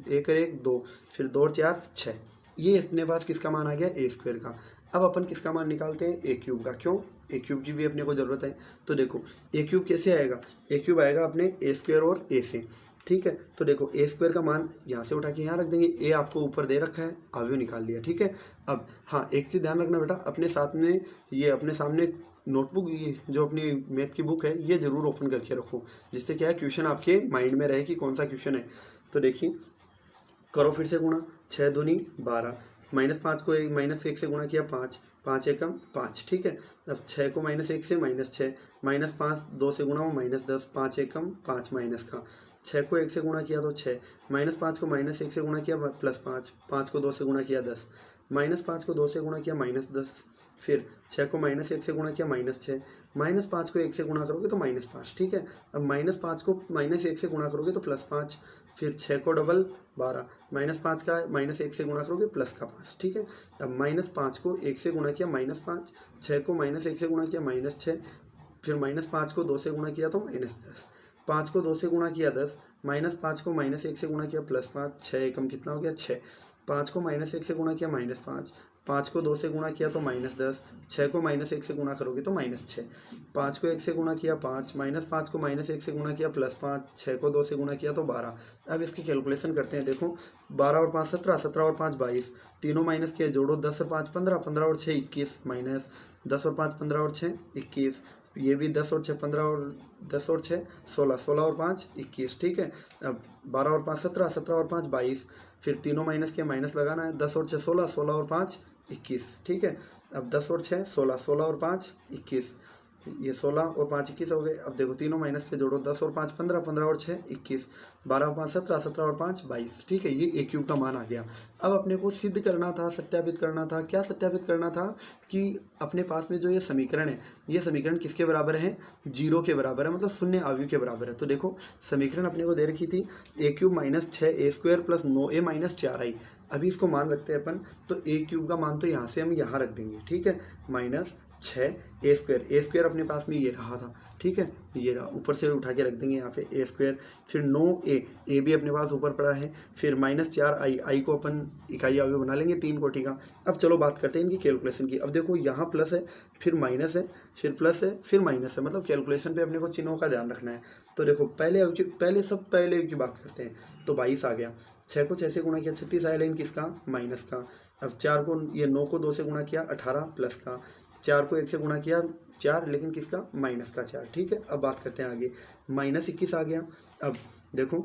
1 और 1 2, फिर 2 और 4 6। ये अपने पास किसका मान आ गया, a² का। अब अपन किसका मान निकालते हैं, a³ का। क्यों, a³ की भी अपने को ज़रूरत है। तो देखो a³ कैसे आएगा, a³ आएगा अपने a² और a से। ठीक है, तो देखो a² का मान यहाँ से उठा के यहाँ रख देंगे, a आपको ऊपर दे रखा है, अवयव निकाल लिया। ठीक है, अब हाँ एक चीज़ ध्यान रखना बेटा, अपने साथ में ये अपने सामने नोटबुक, ये जो अपनी मैथ की बुक है ये ज़रूर ओपन करके रखो, जिससे क्या है क्वेश्चन आपके माइंड में रहे कि कौन सा क्वेश्चन है। तो देखिए करो फिर से गुणा, 6 दूनी 12, -5 को -1 से गुणा किया 5, 5 एकम 5। ठीक है, अब 6 को -1 से -6, -5 2 से गुणा हो -10, 5 एकम 5 माइनस का, 6 को 1 से गुणा किया तो 6, -5 को -1 से गुणा किया +5, 5 को 2 से गुणा किया 10, -5 को 2 से गुणा किया -10, फिर 6 को -1 से गुणा किया -6, -5 को 1 से गुणा करोगे तो -5। ठीक है, अब -5 को -1 से गुणा करोगे तो +5, फिर 6 को डबल 12, -5 का -1 से गुणा करोगे प्लस का 5। ठीक है, अब -5 को 1 से गुणा किया -5, 6 को -1 से गुणा किया -6, फिर -5 को 2 से गुणा किया तो -10, 5 को 2 से गुणा किया 10, -5 को -1 से गुणा किया +5, 6 एकम कितना हो गया 6, 5 को -1 से गुणा किया -5, 5 को 2 से गुणा किया तो -10, 6 को -1 से गुणा करोगे तो -6, 5 को 1 से गुणा किया 5, -5 को -1 से गुणा किया +5, 6 को 2 से गुणा किया तो 12। अब इसकी कैलकुलेशन करते हैं। देखो 12 और 5 17, 17 और 5 22, तीनों माइनस किए, जोड़ो 10 और 5 15, 15 और 6 21, माइनस 10 और 5 15 और 6 21, ये भी 10 और 6 15 और 10 और 6 16, 16 और 5 21। ठीक है, अब 12 और 5 17, 17 और 5 22, फिर तीनों माइनस के माइनस लगाना है, 10 और 6 16, 16 और 5 21। ठीक है, अब 10 और 6 16, 16 और 5 21, ये 16 और 5 21 हो गए। अब देखो तीनों माइनस के जोड़ो, 10 और 5 15, 15 और 6 21, 12 और 5 17, 17 और 5 22। ठीक है, ये a³ का मान आ गया। अब अपने को सिद्ध करना था, सत्यापित करना था। क्या सत्यापित करना था कि अपने पास में जो ये समीकरण है, ये समीकरण किसके बराबर है, 0 के बराबर है, मतलब शून्य अवयव के बराबर है। तो देखो समीकरण अपने को दे रखी थी a³ - 6a² + 9a - 4i। अभी इसको मान रखते हैं अपन, तो a³ का मान तो यहाँ से हम यहाँ रख देंगे। ठीक है, 6 ए स्क्वायर अपने पास में ये रहा था, ठीक है, ये रहा, ऊपर से उठा के रख देंगे यहाँ पे ए स्क्वायर, फिर 9 ए भी अपने पास ऊपर पड़ा है, फिर -4 आई को अपन इकाई अवयव बना लेंगे 3 कोटि का। अब चलो बात करते हैं इनकी कैलकुलेशन की। अब देखो यहाँ प्लस है, फिर माइनस है, फिर प्लस है, फिर माइनस है, मतलब कैलकुलेशन पे अपने को चिन्हों का ध्यान रखना है। तो देखो पहले की बात करते हैं। तो 22 आ गया, 6 को 6 से गुणा किया 36 आया, लेकिन किसका, माइनस का। अब 4 को 9 को 2 से गुणा किया 18 प्लस का, 4 को 1 से गुणा किया 4, लेकिन किसका, माइनस का 4, ठीक है। अब बात करते हैं आगे, -21 आ गया। अब देखो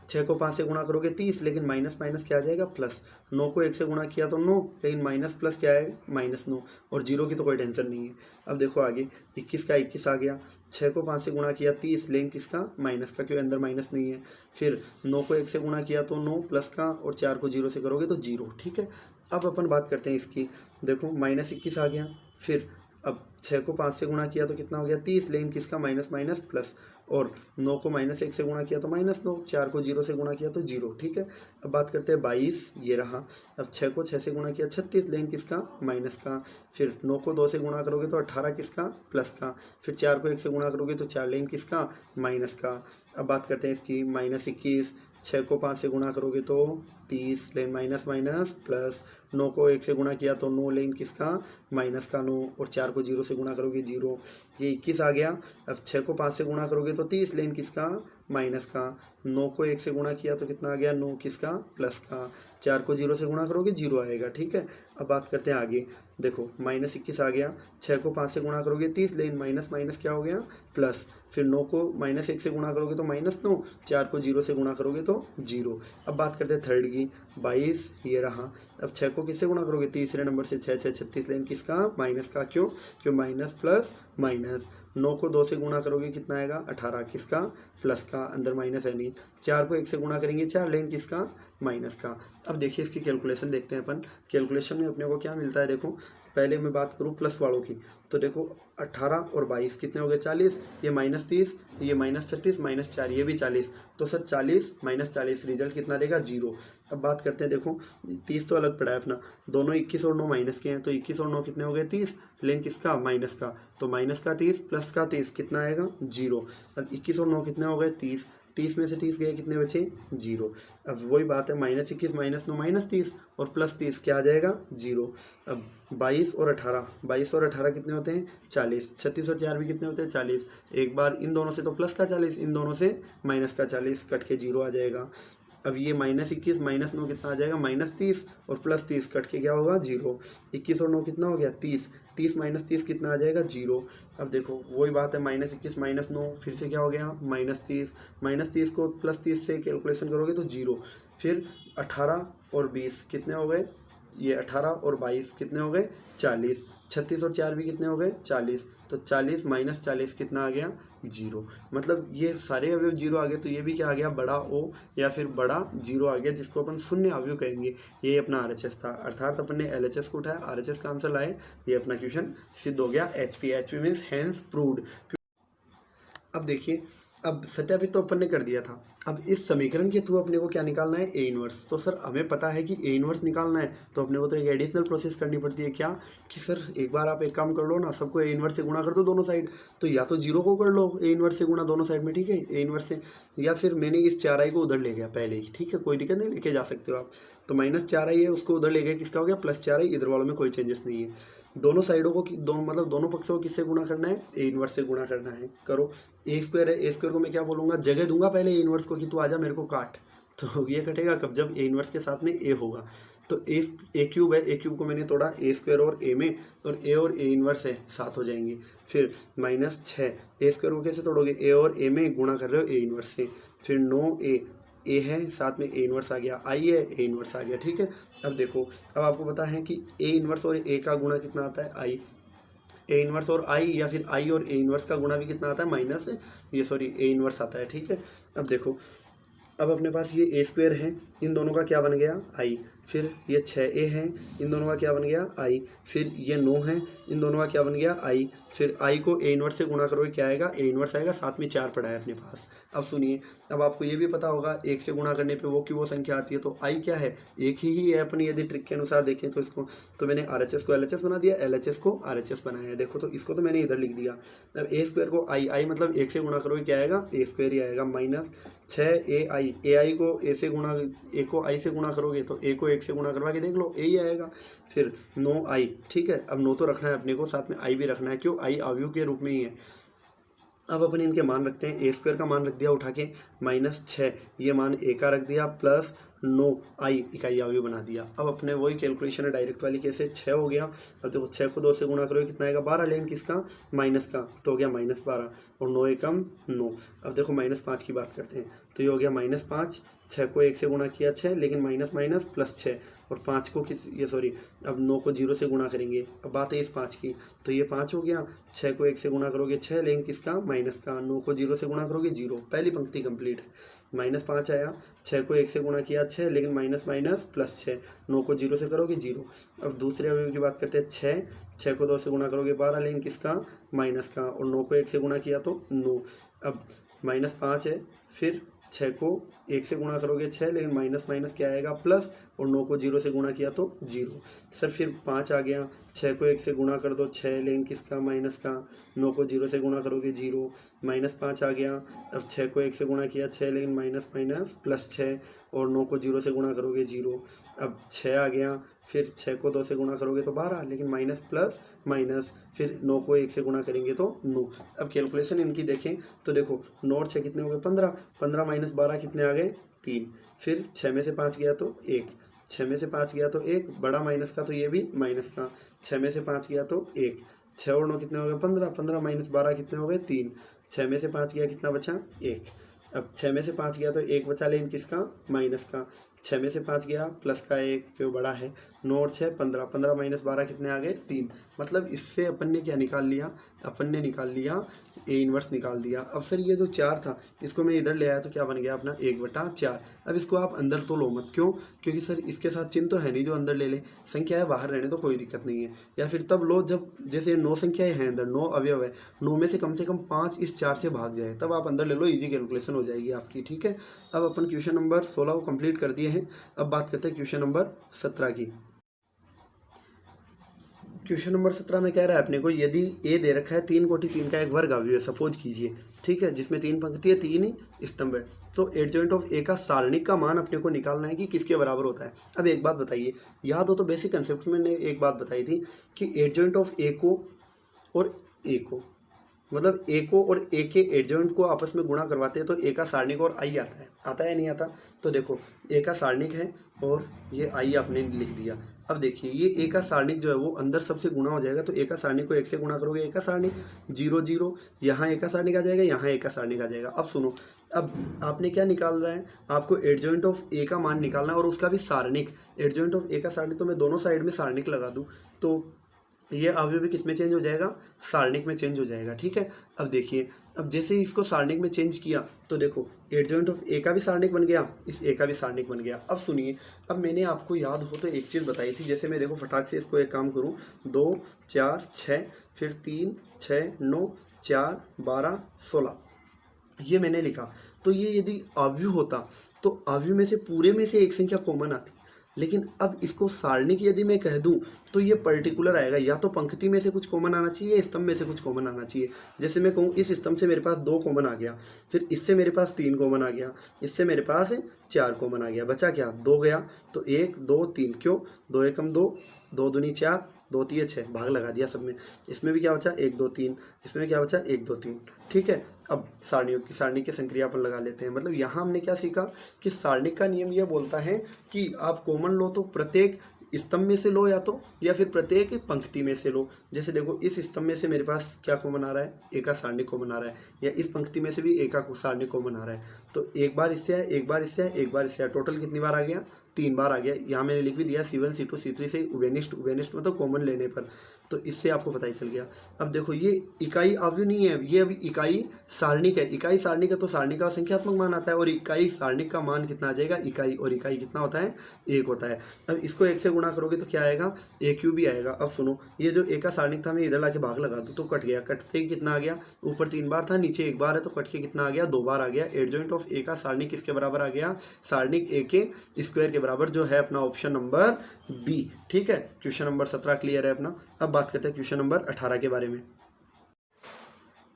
6 को 5 से गुणा करोगे 30, लेकिन माइनस माइनस क्या आ जाएगा, प्लस। 9 को 1 से गुणा किया तो 9, लेकिन माइनस प्लस क्या आएगा, -9, और 0 की तो कोई टेंशन नहीं है। अब देखो आगे 21 का 21 आ गया, 6 को 5 से गुणा किया 30, लेकिन किसका, माइनस का, क्योंकि अंदर माइनस नहीं है। फिर 9 को 1 से गुणा किया तो 9 प्लस का, और 4 को 0 से करोगे तो 0, ठीक है। अब अपन बात करते हैं इसकी, देखो -21 आ गया, फिर अब 6 को 5 से गुणा किया तो कितना हो गया, 30, लेकिन किसका, माइनस माइनस प्लस, और 9 को -1 से गुणा किया तो -9, 4 को 0 से गुणा किया तो 0, ठीक है। अब बात करते हैं 22, ये रहा। अब 6 को 6 से गुणा किया 36, लेकिन किसका, माइनस का। फिर 9 को 2 से गुणा करोगे तो 18, किसका, प्लस का। फिर 4 को 1 से गुणा करोगे तो 4, लेकिन किसका, माइनस का। अब बात करते हैं इसकी, -21, 6 को 5 से गुणा करोगे तो 30, लेकिन माइनस माइनस प्लस, 9 को 1 से गुणा किया तो 9, लेकिन किसका, माइनस का 9, और 4 को 0 से गुणा करोगे 0, ये 21 आ गया। अब 6 को 5 से गुणा करोगे तो 30, लेकिन किसका, माइनस का। 9 को 1 से गुणा किया तो कितना आ गया, 9, किसका, प्लस का। 4 को 0 से गुणा करोगे 0 आएगा, ठीक है। अब बात करते हैं आगे, देखो -21 आ गया, 6 को 5 से गुणा करोगे 30, लेकिन माइनस माइनस क्या हो गया, प्लस। फिर 9 को -1 से गुणा करोगे तो -9, 4 को 0 से गुणा करोगे तो 0। अब बात करते हैं थर्ड की, 22, ये रहा। अब 6 को किससे गुणा करोगे, तीसरे नंबर से, 6 6 36, लेकिन किसका, माइनस का, क्यों माइनस प्लस माइनस। 9 को 2 से गुणा करोगे कितना आएगा, 18, किसका, प्लस का, अंदर माइनस है नहीं। 4 को 1 से गुणा करेंगे 4, लेकिन किसका, माइनस का। अब देखिए इसकी कैलकुलेशन देखते हैं अपन। कैलकुलेशन में अपने को क्या मिलता है, देखो पहले मैं बात करूँ प्लस वालों की, तो देखो 18 और 22 कितने हो गए, 40, ये -30, ये -36, -4, ये भी 40, तो सर 40 -40 रिजल्ट कितना देगा, 0। अब बात करते हैं, देखो 30 तो अलग पड़ा है अपना, दोनों 21 और 9 माइनस के हैं, तो 21 और 9 कितने हो गए, 30, लेकिन किसका, माइनस का, तो माइनस का 30 प्लस का 30 कितना आएगा, 0। अब 21 और 9 कितने हो गए, 30, 30 में से 30 गए, कितने बचे, 0। अब वही बात है, -21 -9 -30 और +30 क्या आ जाएगा, 0। अब 22 और 18 कितने होते हैं, 40, 36 और 4 भी कितने होते हैं, 40। एक बार इन दोनों से तो प्लस का 40, इन दोनों से माइनस का 40, कट के 0 आ जाएगा। अब ये -21 -9 कितना आ जाएगा, -30, और +30 कट के क्या होगा, 0। 21 और 9 कितना हो गया, 30, 30 -30 कितना आ जाएगा, 0। अब देखो वही बात है, -21 -9 फिर से क्या हो गया, -30 को +30 से कैलकुलेशन करोगे तो 0। फिर 18 और 20 कितने हो गए, ये 18 और 22 कितने हो गए, 40, 36 और 4 भी कितने हो गए, 40, तो 40 - 40 कितना आ गया, 0। मतलब ये सारे अवयव 0 आ गए, तो ये भी क्या आ गया, बड़ा O या फिर बड़ा 0 आ गया, जिसको अपन शून्य अवयव कहेंगे। ये अपना RHS था, अर्थात अपन ने LHS को उठाया, RHS का आंसर लाए, ये अपना क्वेश्चन सिद्ध हो गया। HP means hence proved. अब देखिए, अब सत्यापित तो अपन ने कर दिया था, अब इस समीकरण के थ्रू अपने को क्या निकालना है, A इनवर्स। तो सर हमें पता है कि A इनवर्स निकालना है, तो अपने को तो एक एडिशनल प्रोसेस करनी पड़ती है, क्या कि सर एक बार आप एक काम कर लो ना, सबको A इनवर्स से गुणा कर दो दोनों साइड, तो या तो 0 को कर लो A इनवर्स से गुणा दोनों साइड में, ठीक है, A इनवर्स से, या फिर मैंने इस 4i को उधर ले गया पहले ही, ठीक है, कोई दिक्कत नहीं, लेके जा सकते हो आप। तो -4i है, उसको उधर ले गए, किसका हो गया, +4i, इधर वालों में कोई चेंजेस नहीं है। दोनों साइडों को मतलब दोनों पक्षों को किससे गुणा करना है, A इनवर्स से गुणा करना है, करो। A स्क्वायर है, A स्क्वायर को मैं क्या बोलूँगा, जगह दूंगा पहले A इनवर्स को कि तू आजा मेरे को काट, तो ये कटेगा कब, जब A इनवर्स के साथ में A होगा। तो A क्यूब है, A क्यूब को मैंने तोड़ा A स्क्वायर और A में, और A और A इनवर्स है, साथ हो जाएंगे। फिर -6, A स्क्वायर को कैसे तोड़ोगे, A और A में गुणा कर रहे हो A इनवर्स से। फिर 9A, A है, साथ में A इनवर्स आ गया, I है, A इनवर्स आ गया, ठीक है। अब देखो, अब आपको पता है कि A इनवर्स और A का गुणा कितना आता है, I। A इनवर्स और I, या फिर I और A इनवर्स का गुणा भी कितना आता है, A इनवर्स आता है, ठीक है। अब देखो, अब अपने पास ये A स्क्वायर है, इन दोनों का क्या बन गया, I, फिर ये 6a है, इन दोनों का क्या बन गया i, फिर ये 9 है, इन दोनों का क्या बन गया i, फिर i को a इन्वर्स से गुणा करोगे क्या आएगा, a इन्वर्स आएगा, साथ में 4 पड़ा है अपने पास। अब सुनिए, अब आपको ये भी पता होगा 1 से गुणा करने पे वो की वो संख्या आती है, तो i क्या है, एक ही है अपनी, यदि ट्रिक के अनुसार देखें तो इसको, तो मैंने RHS को LHS बना दिया, LHS को RHS बनाया है। देखो तो इसको तो मैंने इधर लिख दिया। अब a स्क्वायर को i मतलब 1 से गुणा करोगे क्या आएगा, a स्क्वायर ही आएगा, माइनस 6ai, ai को a से गुणा, a को i से गुणा करोगे तो a को 1 से गुणा करवा के देख लो, a ही आएगा। फिर 9i, ठीक है, अब 9 तो रखना है अपने को, साथ में i भी रखना है, क्यों, i अवयव के रूप में ही है। अब अपन इनके मान रखते हैं, a स्क्वायर का मान रख दिया उठा के, माइनस 6 ये मान a का रख दिया, प्लस 9i इकाई अवयव बना दिया। अब अपने वही कैलकुलेशन है डायरेक्ट वाली, कैसे, 6 हो गया, अब देखो 6 को 2 से गुणा करोगे कितना आएगा, 12, लेकिन किसका, माइनस का, तो हो गया -12, और 9 एकम 9। अब देखो -5 की बात करते हैं, तो ये हो गया -5, 6 को 1 से गुणा किया 6, लेकिन माइनस माइनस प्लस 6, और 5 को अब 9 को 0 से गुणा करेंगे, अब बात है इस 5 की, तो ये 5 हो गया, 6 को 1 से गुणा करोगे 6, लेकिन किसका, माइनस का, 9 को 0 से गुणा करोगे 0, पहली पंक्ति कंप्लीट है, -5 आया, 6 को 1 से गुणा किया 6, लेकिन माइनस माइनस प्लस 6, 9 को 0 से करोगे 0। अब दूसरे अवयव की बात करते हैं, 6 को 2 से गुणा करोगे 12, लेकिन किसका, माइनस का, और 9 को 1 से गुणा किया तो 9। अब -5 है, फिर 6 को 1 से गुणा करोगे 6, लेकिन माइनस माइनस क्या आएगा, प्लस, और 9 को 0 से गुणा किया तो 0। सर फिर 5 आ गया, 6 को 1 से गुणा कर दो 6, लेकिन किसका, माइनस का, 9 को 0 से गुणा करोगे 0, -5 आ गया, अब 6 को 1 से गुणा किया 6, लेकिन माइनस माइनस प्लस 6, और 9 को 0 से गुणा करोगे 0। अब 6 आ गया, फिर 6 को 2 से गुणा करोगे तो 12, लेकिन माइनस प्लस माइनस, फिर 9 को 1 से गुणा करेंगे तो 9। अब कैलकुलेशन इनकी देखें तो देखो 9 और 6 कितने हो गए, 15, 15 माइनस 12 कितने आ गए, 3, फिर 6 में से 5 गया तो 1, 6 में से 5 गया तो 1, बड़ा माइनस का तो ये भी माइनस का, 6 में से 5 गया तो 1, 6 और 9 कितने हो गए, 15, 15 माइनस 12 कितने हो गए, 3, 6 में से 5 गया कितना बचा, 1। अब 6 में से 5 गया तो 1 बचा, लेकिन किसका, माइनस का, 6 में से 5 गया प्लस का 1 क्यों बड़ा है, 9 और 6 15, 15 माइनस 12 कितने आ गए, 3। मतलब इससे अपन ने क्या निकाल लिया, अपन ने निकाल लिया a इन्वर्स निकाल दिया। अब सर ये जो 4 था इसको मैं इधर ले आया तो क्या बन गया अपना 1/4। अब इसको आप अंदर तो लो मत, क्यों, क्योंकि सर इसके साथ चिन्ह तो है नहीं जो अंदर ले ले, संख्या है बाहर रहने तो कोई दिक्कत नहीं है, या फिर तब लो जब जैसे 9 संख्याएं हैं अंदर, 9 अवयव है, 9 में से कम 5 इस 4 से भाग जाए, तब आप अंदर ले लो, इजी कैलकुलेशन हो जाएगी आपकी, ठीक है। अब अपन क्वेश्चन नंबर 16 को कंप्लीट कर दिए हैं। अब बात करते हैं क्वेश्चन नंबर 17 की। क्वेश्चन नंबर 17 में कह रहा है अपने को, यदि ए दे रखा है 3 कोटि 3 का एक वर्ग अवयव है, सपोज कीजिए, ठीक है, जिसमें 3 पंक्ति है 3 ही स्तंभ है, तो एडजॉइंट ऑफ ए का सारणिक का मान अपने को निकालना है कि किसके बराबर होता है। अब एक बात बताइए, याद हो तो बेसिक कंसेप्ट में मैंने एक बात बताई थी कि एडजॉइंट ऑफ ए को और ए को, मतलब ए को और ए के एडजॉइंट को आपस में गुणा करवाते हैं तो ए का सारणिक और आई आता है नहीं आता। तो देखो ए का सारणिक है और ये आई आपने लिख दिया। अब देखिए ये ए का सारणिक जो है वो अंदर सबसे गुणा हो जाएगा, तो ए का सारणिक को 1 से गुणा करोगे, ए का सारणिक 0 0, यहाँ ए का सारणिक आ जाएगा, यहाँ ए का सारणिक आ जाएगा। अब सुनो, अब आपने क्या निकाल रहा है, आपको एडजॉइंट ऑफ ए का मान निकालना है और उसका भी सारणिक। एडजॉइंट ऑफ ए का सारणिक, तो मैं दोनों साइड में सारणिक लगा दूँ तो ये अवयव भी किस में चेंज हो जाएगा, सारणिक में चेंज हो जाएगा, ठीक है। अब देखिए, अब जैसे ही इसको सारणिक में चेंज किया तो देखो एडजॉइंट ऑफ ए का भी सारणिक बन गया, इस ए का भी सारणिक बन गया। अब सुनिए, अब मैंने आपको याद हो तो एक चीज़ बताई थी, जैसे मैं देखो फटाक से इसको एक काम करूँ, 2 4 6 फिर 3 6 9 4 12 16 ये मैंने लिखा। तो ये यदि अवयव होता तो अवयव में से पूरे में से एक संख्या कॉमन आती, लेकिन अब इसको सारणिक यदि मैं कह दूं तो ये पर्टिकुलर आएगा, या तो पंक्ति में से कुछ कॉमन आना चाहिए, स्तंभ में से कुछ कॉमन आना चाहिए। जैसे मैं कहूँ इस स्तंभ से मेरे पास 2 कॉमन आ गया, फिर इससे मेरे पास 3 कॉमन आ गया, इससे मेरे पास 4 कॉमन आ गया, बचा क्या 2 गया, तो 1 2 3, क्यों 2 एकम 2, 2 दूनी 4, 2 3 6, भाग लगा दिया सब में। इसमें भी क्या बचा 1 2 3, इसमें क्या बचा 1 2 3, ठीक है। अब सारणी के संक्रियापन लगा लेते हैं। मतलब यहाँ हमने क्या सीखा कि सारणिक का नियम यह बोलता है कि आप कॉमन लो तो प्रत्येक स्तंभ में से लो, या फिर प्रत्येक पंक्ति में से लो। जैसे देखो इस स्तंभ में से मेरे पास क्या कॉमन आ रहा है, ए का सारणिक कॉमन आ रहा है, या इस पंक्ति में से भी ए का सारणिक कॉमन आ रहा है। तो एक बार इससे है, एक बार इससे है, एक बार इससे है, टोटल कितनी बार आ गया 3 बार आ गया। यहाँ मैंने लिख भी दिया C1 C2 C3 से उभयनिष्ठ, उभयनिष्ठ मतलब कॉमन लेने पर, तो इससे आपको पता ही चल गया। अब देखो ये इकाई अवयव नहीं है, ये अभी इकाई सारणिक है। इकाई सारणिक है तो सारणिक का संख्यात्मक मान आता है, और इकाई सारणिक का मान कितना आ जाएगा, इकाई, और इकाई कितना होता है, 1 होता है। अब इसको 1 से गुणा करोगे तो क्या आएगा, AQ भी आएगा। अब सुनो, ये जो A का सारणिक था मैं इधर लाके भाग लगा दूँ तो कट गया, कटते ही कितना आ गया, ऊपर 3 बार था नीचे 1 बार है तो कट के कितना आ गया, 2 बार आ गया। एडजॉइंट ऑफ A का सारणिक किसके बराबर आ गया, सारणिक A के स्क्वायर के बराबर, जो है अपना ऑप्शन नंबर बी। ठीक है, क्वेश्चन नंबर 17 क्लियर है अपना। अब बात करते हैं क्वेश्चन नंबर 18 के बारे में।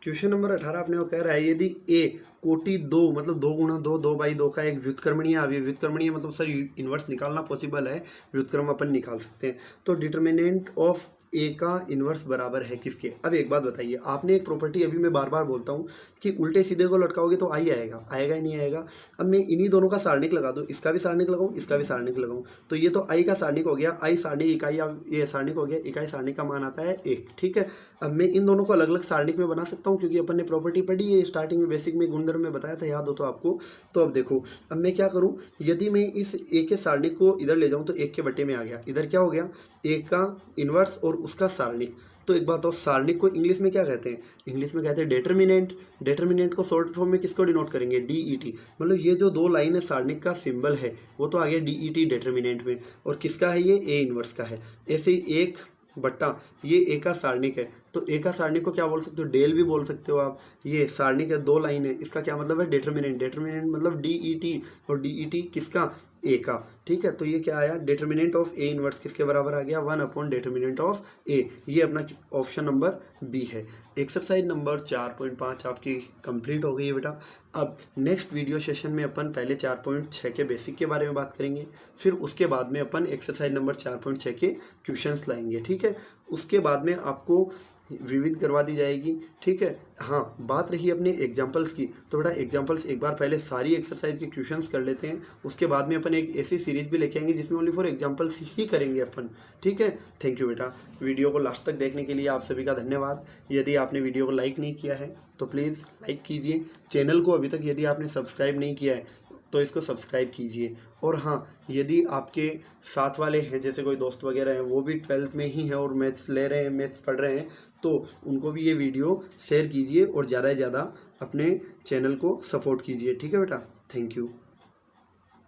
क्वेश्चन नंबर 18 अपने को कह रहा है यदि A कोटि 2 मतलब 2 गुणा 2 2/2 का एक व्युत्क्रमणीय अवयव, व्युत्क्रमणीय मतलब सर इन्वर्स निकालना पॉसिबल है, व्युत्क्रम अपन निकाल सकते हैं, तो डिटर्मिनेंट ऑफ A का इन्वर्स बराबर है किसके। अब एक बात बताइए, आपने एक प्रॉपर्टी अभी मैं बार बार बोलता हूँ कि उल्टे सीधे को लटकाओगे तो आई आएगा, आएगा ही नहीं आएगा। अब मैं इन्हीं दोनों का सारणिक लगा दूँ, इसका भी सारणिक लगाऊँ, इसका भी सारणिक लगाऊँ, तो ये तो आई का सारणिक हो गया, आई सारणिक इकाई, ये सारणिक हो गया, इकाई सारणिक का मान आता है 1। ठीक है, अब मैं इन दोनों को अलग अलग सारणिक में बना सकता हूँ क्योंकि अपन ने प्रॉपर्टी पढ़ी है स्टार्टिंग में, बेसिक में गुणधर्म में बताया था, याद हो तो आपको। तो अब देखो, अब मैं क्या करूँ, यदि मैं इस A के सारणिक को इधर ले जाऊँ तो 1 के बटे में आ गया, इधर क्या हो गया, A का इन्वर्स और उसका सारणिक। तो एक बात और, सारणिक को इंग्लिश में क्या कहते हैं, इंग्लिश में कहते हैं डेटर्मिनेंट। डेटर्मिनेंट को शॉर्ट फॉर्म में किसको डिनोट करेंगे, DET। मतलब ये जो 2 लाइन है सारणिक का सिंबल है वो तो आ गया DET डेटर्मिनेंट में, और किसका है ये, A इन्वर्स का है। ऐसे ही 1 बट्टा ये A का सारणिक है, तो A का सारणिक को क्या बोल सकते हो, डेल भी बोल सकते हो आप। ये सारणिक है, 2 लाइन है, इसका क्या मतलब है, डेटर्मिनेंट। डेटर्मिनेंट मतलब DET, और DET किसका, A का। ठीक है, तो ये क्या आया, डिटर्मिनेंट ऑफ A इनवर्स किसके बराबर आ गया, 1 डिटर्मिनेंट ऑफ A। ये अपना ऑप्शन नंबर बी है। एक्सरसाइज नंबर 4.5 आपकी कंप्लीट हो गई है बेटा। अब नेक्स्ट वीडियो सेशन में अपन पहले 4.6 के बेसिक के बारे में बात करेंगे, फिर उसके बाद में अपन एक्सरसाइज नंबर 4.6 के क्वेश्चंस लाएंगे। ठीक है, उसके बाद में आपको विविध करवा दी जाएगी। ठीक है, हाँ बात रही अपने एग्जाम्पल्स की, तो बेटा एग्जाम्पल्स एक बार पहले सारी एक्सरसाइज के क्वेश्चंस कर लेते हैं, उसके बाद में अपन एक ऐसी सीरीज भी लेके आएंगे जिसमें ओनली फॉर एग्जाम्पल्स ही करेंगे अपन। ठीक है, थैंक यू बेटा, वीडियो को लास्ट तक देखने के लिए आप सभी का धन्यवाद। यदि आपने वीडियो को लाइक नहीं किया है तो प्लीज़ लाइक कीजिए, चैनल को अभी तक यदि आपने सब्सक्राइब नहीं किया है तो इसको सब्सक्राइब कीजिए। और हाँ, यदि आपके साथ वाले हैं, जैसे कोई दोस्त वगैरह हैं, वो भी 12th में ही हैं और मैथ्स ले रहे हैं, मैथ्स पढ़ रहे हैं, तो उनको भी ये वीडियो शेयर कीजिए और ज़्यादा से ज़्यादा अपने चैनल को सपोर्ट कीजिए। ठीक है बेटा, थैंक यू।